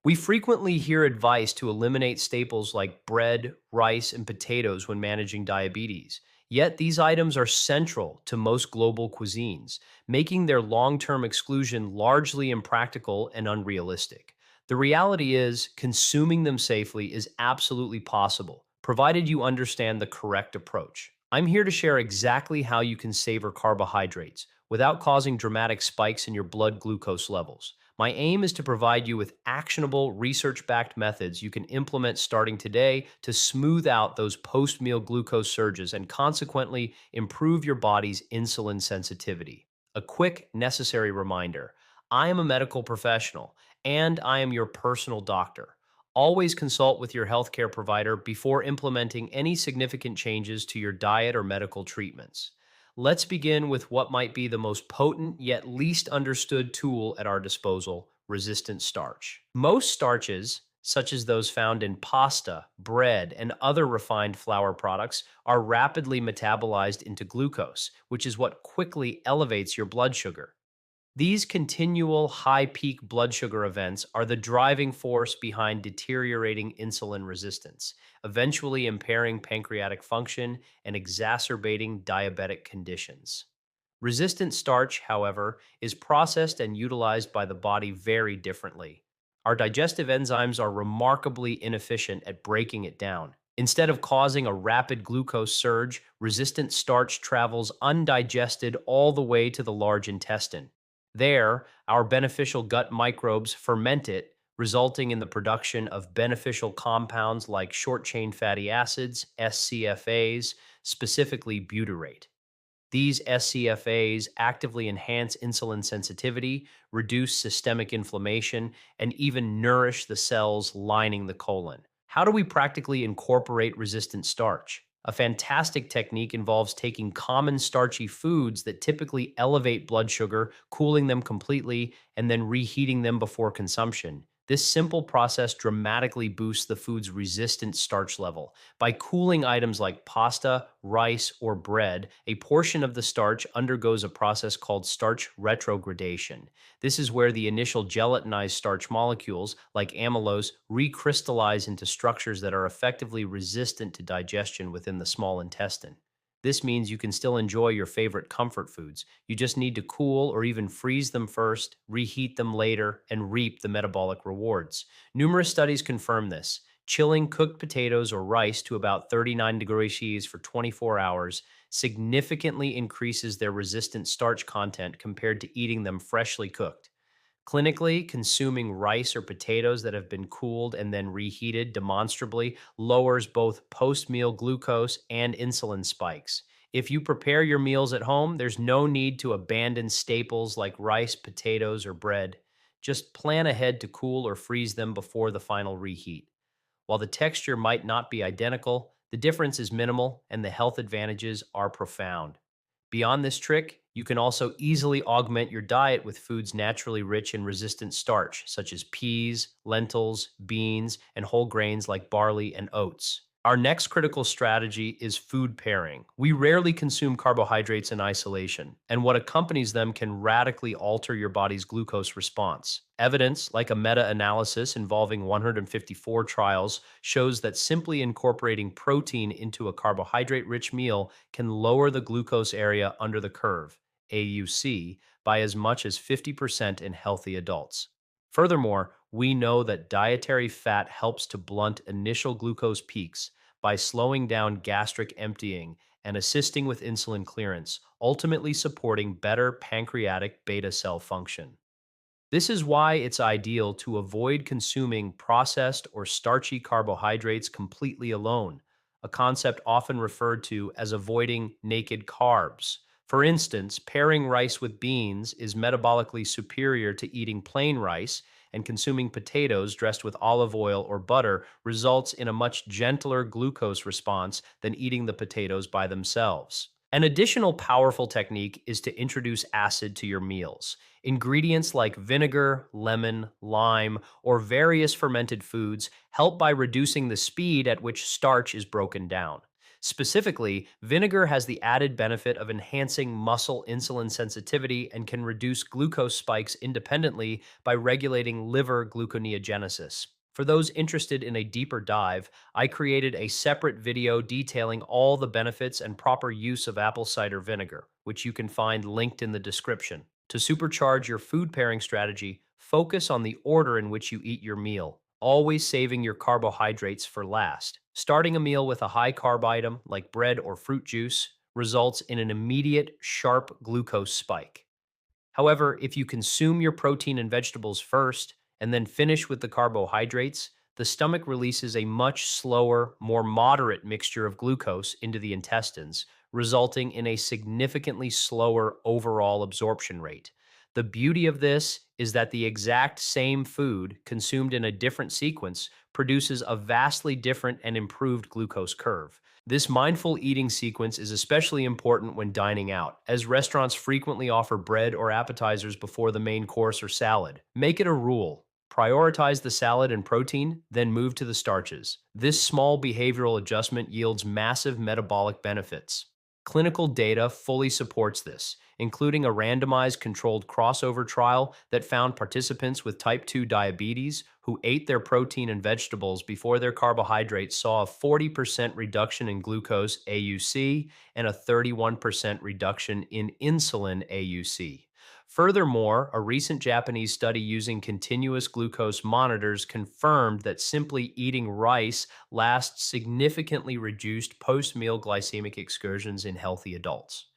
We frequently hear advice to eliminate staples like bread, rice, and potatoes when managing diabetes. Yet these items are central to most global cuisines, making their long term exclusion largely impractical and unrealistic. The reality is, consuming them safely is absolutely possible, provided you understand the correct approach. I'm here to share exactly how you can savor carbohydrates without causing dramatic spikes in your blood glucose levels. My aim is to provide you with actionable, research backed methods you can implement starting today to smooth out those post meal glucose surges and consequently improve your body's insulin sensitivity. A quick, necessary reminder: I am a medical professional and I am your personal doctor. Always consult with your healthcare provider before implementing any significant changes to your diet or medical treatments. Let's begin with what might be the most potent yet least understood tool at our disposal: resistant starch. Most starches, such as those found in pasta, bread, and other refined flour products, are rapidly metabolized into glucose, which is what quickly elevates your blood sugar. These continual high peak blood sugar events are the driving force behind deteriorating insulin resistance, eventually impairing pancreatic function and exacerbating diabetic conditions. Resistant starch, however, is processed and utilized by the body very differently. Our digestive enzymes are remarkably inefficient at breaking it down. Instead of causing a rapid glucose surge, resistant starch travels undigested all the way to the large intestine. There, our beneficial gut microbes ferment it, resulting in the production of beneficial compounds like short chain fatty acids, SCFAs, specifically butyrate. These SCFAs actively enhance insulin sensitivity, reduce systemic inflammation, and even nourish the cells lining the colon. How do we practically incorporate resistant starch? A fantastic technique involves taking common starchy foods that typically elevate blood sugar, cooling them completely, and then reheating them before consumption. This simple process dramatically boosts the food's resistant starch level. By cooling items like pasta, rice, or bread, a portion of the starch undergoes a process called starch retrogradation. This is where the initial gelatinized starch molecules, like amylose, recrystallize into structures that are effectively resistant to digestion within the small intestine. This means you can still enjoy your favorite comfort foods. You just need to cool or even freeze them first, reheat them later, and reap the metabolic rewards. Numerous studies confirm this. Chilling cooked potatoes or rice to about 39 degrees Celsius for 24 hours significantly increases their resistant starch content compared to eating them freshly cooked. Clinically, consuming rice or potatoes that have been cooled and then reheated demonstrably lowers both post meal glucose and insulin spikes. If you prepare your meals at home, there's no need to abandon staples like rice, potatoes, or bread. Just plan ahead to cool or freeze them before the final reheat. While the texture might not be identical, the difference is minimal and the health advantages are profound. Beyond this trick, you can also easily augment your diet with foods naturally rich in resistant starch, such as peas, lentils, beans, and whole grains like barley and oats. Our next critical strategy is food pairing. We rarely consume carbohydrates in isolation, and what accompanies them can radically alter your body's glucose response. Evidence, like a meta analysis involving 154 trials, shows that simply incorporating protein into a carbohydrate rich meal can lower the glucose area under the curve, AUC, by as much as 50% in healthy adults. Furthermore, we know that dietary fat helps to blunt initial glucose peaks by slowing down gastric emptying and assisting with insulin clearance, ultimately supporting better pancreatic beta cell function. This is why it's ideal to avoid consuming processed or starchy carbohydrates completely alone, a concept often referred to as avoiding naked carbs. For instance, pairing rice with beans is metabolically superior to eating plain rice, and consuming potatoes dressed with olive oil or butter results in a much gentler glucose response than eating the potatoes by themselves. An additional powerful technique is to introduce acid to your meals. Ingredients like vinegar, lemon, lime, or various fermented foods help by reducing the speed at which starch is broken down. Specifically, vinegar has the added benefit of enhancing muscle insulin sensitivity and can reduce glucose spikes independently by regulating liver gluconeogenesis. For those interested in a deeper dive, I created a separate video detailing all the benefits and proper use of apple cider vinegar, which you can find linked in the description. To supercharge your food pairing strategy, focus on the order in which you eat your meal, always saving your carbohydrates for last. Starting a meal with a high carb item like bread or fruit juice results in an immediate, sharp glucose spike. However, if you consume your protein and vegetables first and then finish with the carbohydrates, the stomach releases a much slower, more moderate mixture of glucose into the intestines, resulting in a significantly slower overall absorption rate. The beauty of this is that the exact same food consumed in a different sequence produces a vastly different and improved glucose curve. This mindful eating sequence is especially important when dining out, as restaurants frequently offer bread or appetizers before the main course or salad. Make it a rule. Prioritize the salad and protein, then move to the starches. This small behavioral adjustment yields massive metabolic benefits. Clinical data fully supports this, including a randomized controlled crossover trial that found participants with type 2 diabetes who ate their protein and vegetables before their carbohydrates saw a 40% reduction in glucose AUC and a 31% reduction in insulin AUC. Furthermore, a recent Japanese study using continuous glucose monitors confirmed that simply eating rice lasts significantly reduced post-meal glycemic excursions in healthy adults.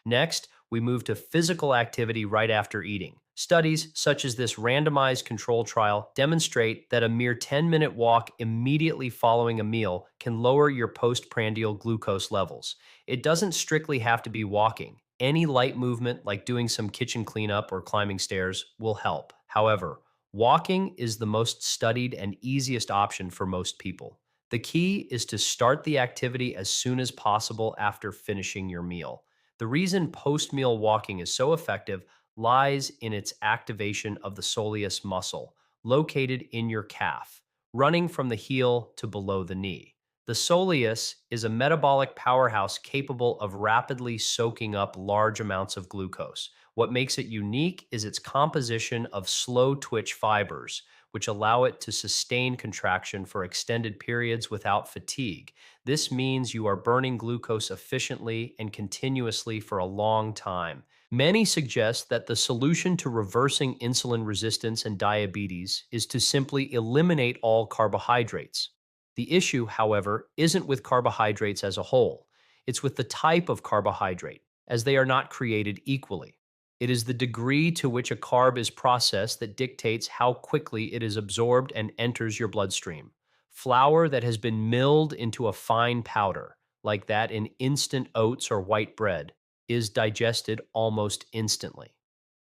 Next, we move to physical activity right after eating. Studies such as this randomized control trial demonstrate that a mere 10-minute walk immediately following a meal can lower your postprandial glucose levels. It doesn't strictly have to be walking. Any light movement, like doing some kitchen cleanup or climbing stairs, will help. However, walking is the most studied and easiest option for most people. The key is to start the activity as soon as possible after finishing your meal. The reason post meal walking is so effective lies in its activation of the soleus muscle, located in your calf, running from the heel to below the knee. The soleus is a metabolic powerhouse capable of rapidly soaking up large amounts of glucose. What makes it unique is its composition of slow twitch fibers, which allow it to sustain contraction for extended periods without fatigue. This means you are burning glucose efficiently and continuously for a long time. Many suggest that the solution to reversing insulin resistance and diabetes is to simply eliminate all carbohydrates. The issue, however, isn't with carbohydrates as a whole. It's with the type of carbohydrate, as they are not created equally. It is the degree to which a carb is processed that dictates how quickly it is absorbed and enters your bloodstream. Flour that has been milled into a fine powder, like that in instant oats or white bread, is digested almost instantly.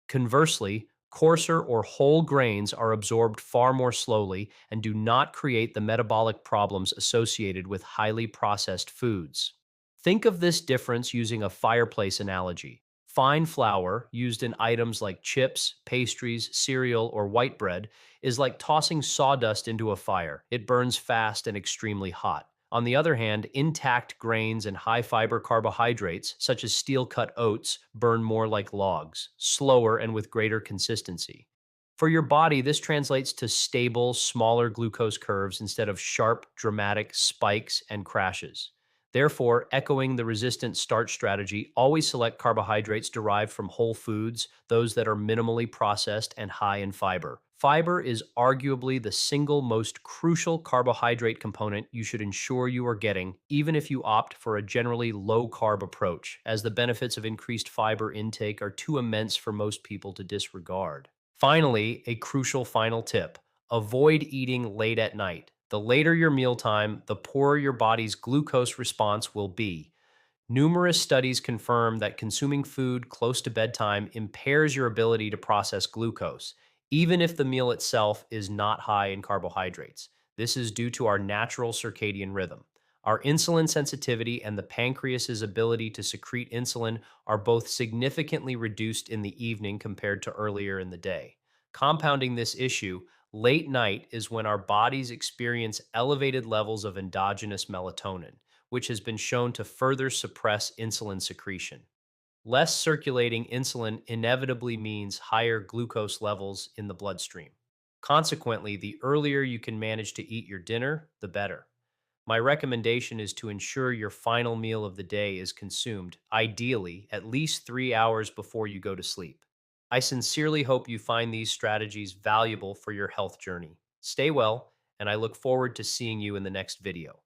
Conversely, coarser or whole grains are absorbed far more slowly and do not create the metabolic problems associated with highly processed foods. Think of this difference using a fireplace analogy. Fine flour, used in items like chips, pastries, cereal, or white bread, is like tossing sawdust into a fire. It burns fast and extremely hot. On the other hand, intact grains and high fiber carbohydrates, such as steel cut oats, burn more like logs, slower and with greater consistency. For your body, this translates to stable, smaller glucose curves instead of sharp, dramatic spikes and crashes. Therefore, echoing the resistant starch strategy, always select carbohydrates derived from whole foods, those that are minimally processed and high in fiber. Fiber is arguably the single most crucial carbohydrate component you should ensure you are getting, even if you opt for a generally low carb approach, as the benefits of increased fiber intake are too immense for most people to disregard. Finally, a crucial final tip: avoid eating late at night. The later your mealtime, the poorer your body's glucose response will be. Numerous studies confirm that consuming food close to bedtime impairs your ability to process glucose, even if the meal itself is not high in carbohydrates. This is due to our natural circadian rhythm. Our insulin sensitivity and the pancreas's ability to secrete insulin are both significantly reduced in the evening compared to earlier in the day. Compounding this issue, late night is when our bodies experience elevated levels of endogenous melatonin, which has been shown to further suppress insulin secretion. Less circulating insulin inevitably means higher glucose levels in the bloodstream. Consequently, the earlier you can manage to eat your dinner, the better. My recommendation is to ensure your final meal of the day is consumed, ideally, at least 3 hours before you go to sleep. I sincerely hope you find these strategies valuable for your health journey. Stay well, and I look forward to seeing you in the next video.